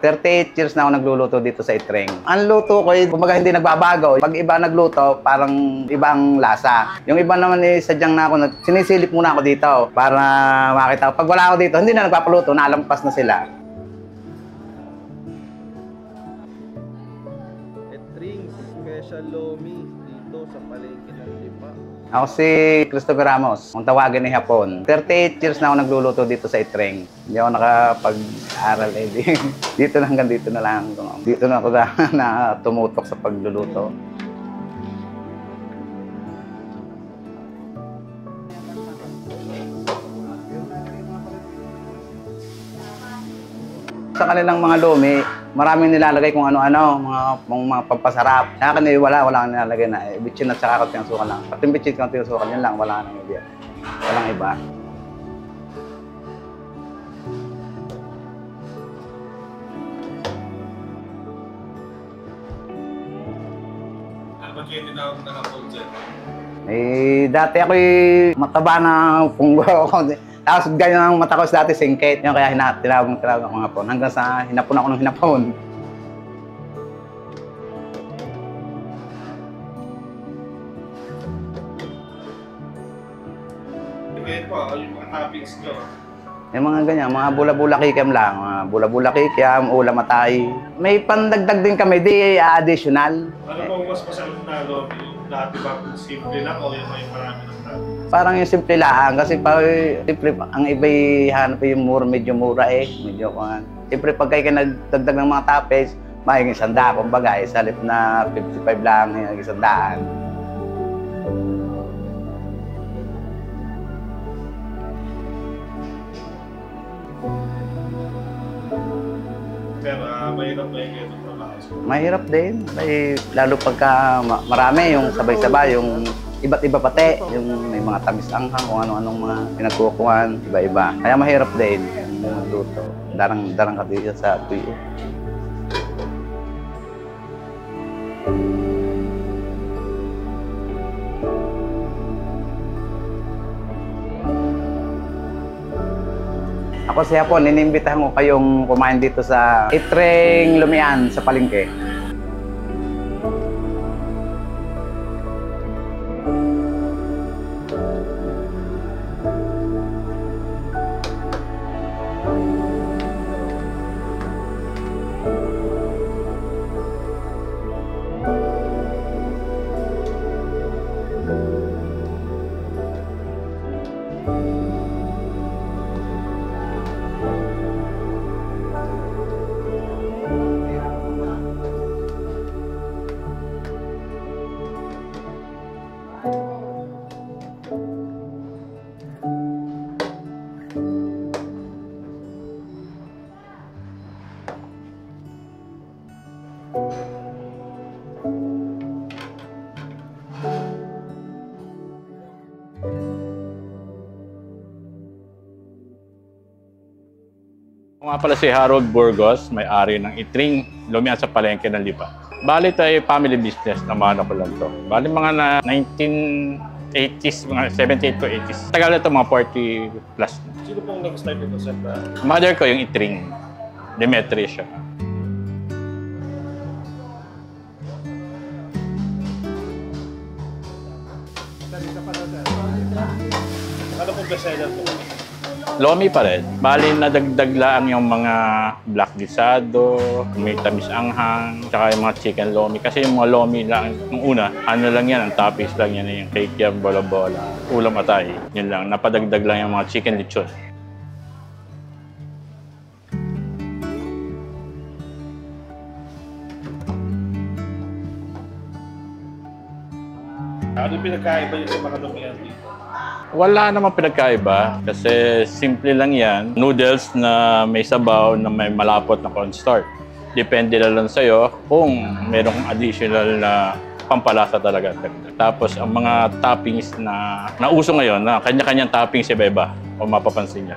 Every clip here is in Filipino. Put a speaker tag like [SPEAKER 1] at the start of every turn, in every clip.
[SPEAKER 1] 38 years na ako nagluluto dito sa Itreng. Ang luto ko, kumbaga hindi nagbabago. Pag iba nagluto, parang ibang lasa. Yung iba naman sadyang na ako, sinisilip muna ako dito para makita ko. Pag wala ako dito, hindi na nagpapaluto, nalampas na sila.
[SPEAKER 2] Itreng Special Lomi dito sa palengke ng Lipa.
[SPEAKER 1] Ako si Christopher Ramos, kung tawagin ni Hapon. 38 years na ako nagluluto dito sa Itreng. Hindi ako nakapag-aral dito na hanggang dito na lang. Dito na ako na tumutok sa pagluluto. Sa kanilang mga lumi, maraming nilalagay kung ano-ano, mga pampasarap. Sa akin wala kang nilalagay na bitchin at saka kaunting suka lang. Pati bitchin kaunting suka, yun lang, wala nang iba. Walang iba.
[SPEAKER 2] Ano ba kayo tinawag na Hapon dyan?
[SPEAKER 1] Dati ako'y mataba na punggo ako. Tapos ganyan ang mata ko dati, singkit. Yung kaya tinawag ako ng Hapon. Hanggang sa hinapon ako ng hinapon.
[SPEAKER 2] Ngayon po, yung mga toppings nyo.
[SPEAKER 1] Yung mga ganyan, mga bula-bula kikiam lang. Mga bula-bula kikiam, ulam atay. May pandagdag din kami, di additional.
[SPEAKER 2] Ano po mas masarap na lomi? Yung dati ba kung simple lang o yung may marami ng toppings?
[SPEAKER 1] Parang yung simple lang. Kasi simple, ang iba'y hanap yung mura, medyo mura medyo kuhan. Siyempre pag kayo nagdagdag ng mga toppings, mahiging 100, kumbaga, sa halip na 55 lang, yung 100.
[SPEAKER 2] Pero mahirap na yung ganito trabaho.
[SPEAKER 1] Mahirap din. Lalo pagka marami, yung sabay-sabay, yung iba't iba pati. Yung may mga tamis anghang, kung ano-anong mga pinagkukuhan, iba-iba. Kaya mahirap din yung magluto. Darang ka dito sa tuyo. Ako si Hapon, inimbitahan ko kayong kumain dito sa Itreng Lumian sa palengke.
[SPEAKER 3] Ako nga pala si Harold Burgos, may-ari ng Itreng Lumian sa palengke ng Lipa. Bali ito ay family business, namana ko lang to. Bali mga na 1980s, mga 78 to 80s. Tagal na ito, mga 40 plus.
[SPEAKER 2] Sino pong nag-start nito sa
[SPEAKER 3] Mother ko yung Itreng, Demetri siya.
[SPEAKER 2] Ano pong bestseller po?
[SPEAKER 3] Lomi pa rin. Bali, nadagdag lang yung mga black gisado, may tamis anghang, tsaka yung mga chicken lomi. Kasi yung mga lomi lang, nung una, ano lang yan, ang toppings lang yan, yung kikiam, bola-bola, ulam atay. Yun lang, napadagdag lang yung mga chicken lechon.
[SPEAKER 2] Ano yung pinagkaiba yung sa mga lumian dito?
[SPEAKER 3] Wala namang pinagkaiba kasi simple lang yan. Noodles na may sabaw na may malapot na cornstarch. Depende na lang sa'yo kung merong additional na pampalasa talaga. Tapos ang mga toppings na nauso ngayon, na kanya-kanyang toppings iba-iba kung mapapansin niya.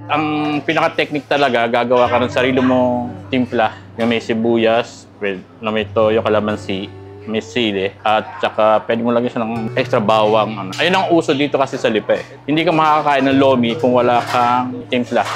[SPEAKER 3] Ang pinaka-technique talaga, gagawa ka ng sarili mong timpla. Yung may sibuyas, na may toyo, kalamansi, may sili, at saka pwede mo lagyan siya ng extra bawang. Ayun ang uso dito kasi sa Lipa. Hindi ka makakakain ng lomi kung wala kang timpla.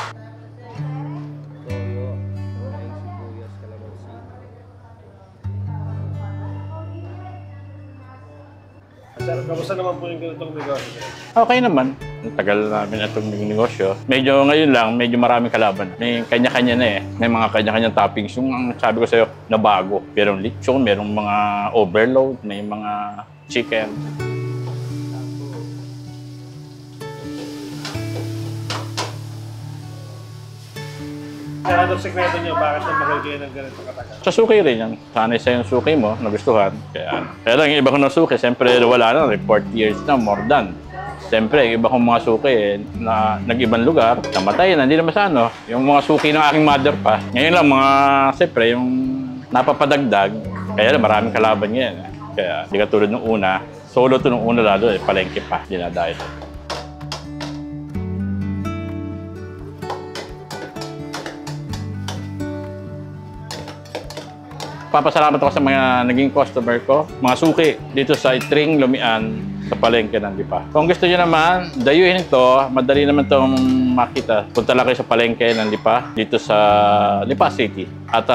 [SPEAKER 2] Sir, kamusta naman po yung ganitong negosyo?
[SPEAKER 3] Okay naman. Ang tagal namin itong negosyo. Medyo ngayon lang, medyo maraming kalaban. May kanya-kanya na eh. May mga kanya-kanyang toppings. Yung ang sabi ko sa'yo, na bago. Merong lechon, merong mga overload, may mga chicken.
[SPEAKER 2] Sir, anong sekreto niyo? Bakit naman kayo ng ganito katagal?
[SPEAKER 3] Sa suki rin yan. Sanay sa yung suki mo, nagustuhan. Kaya lang, yung iba ko ng suki, siyempre wala na, 40 years na, more than. Siyempre, yung iba kong mga suki na nag-ibang lugar, namatay na, hindi naman sa ano. Yung mga suki ng aking mother pa. Ngayon lang, mga, siyempre, yung napapadagdag, kaya lang, maraming kalaban ngayon. Kaya, hindi ka tulad nung una. Solo to nung una lalo, palengke pa, dinadahil. Papasalamat ako sa mga naging customer ko, mga suki dito sa Itring, Lumian, sa palengke ng Lipa. Kung gusto nyo naman, dayuhin ito, madali naman itong makita. Punta lang kayo sa palengke ng Lipa, dito sa Lipa City. At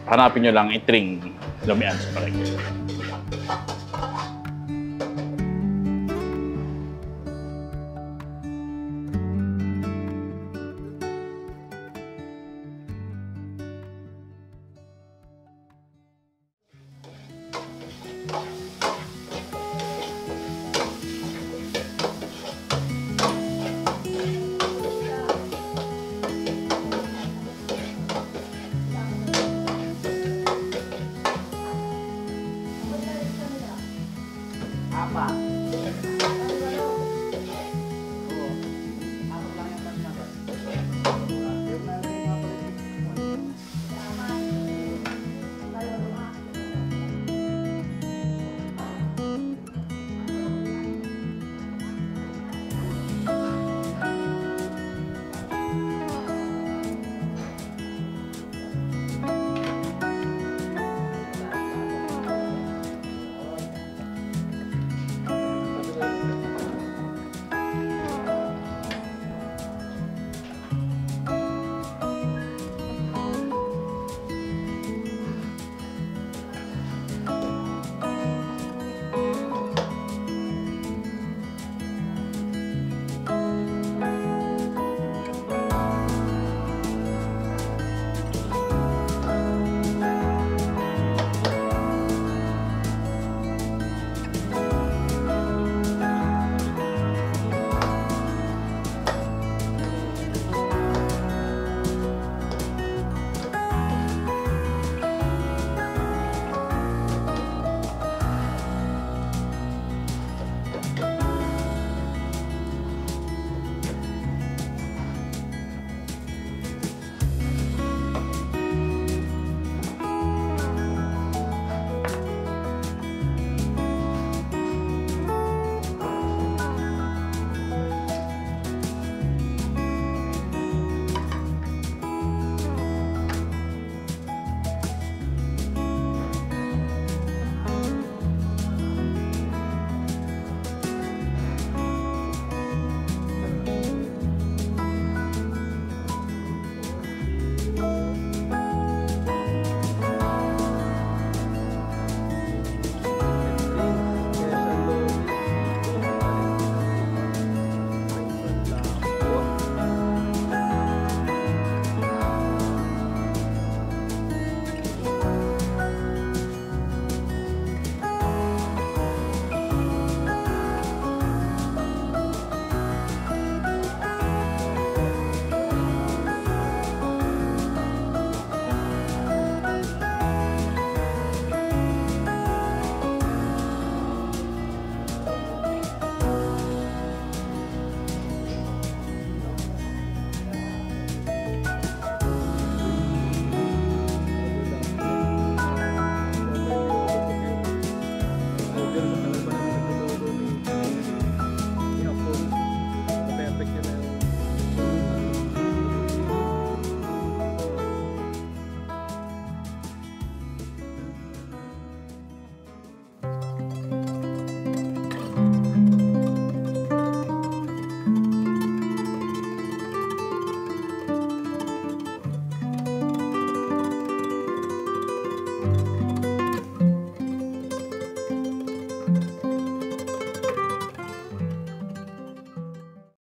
[SPEAKER 3] hanapin nyo lang Itring, Lumian sa palengke.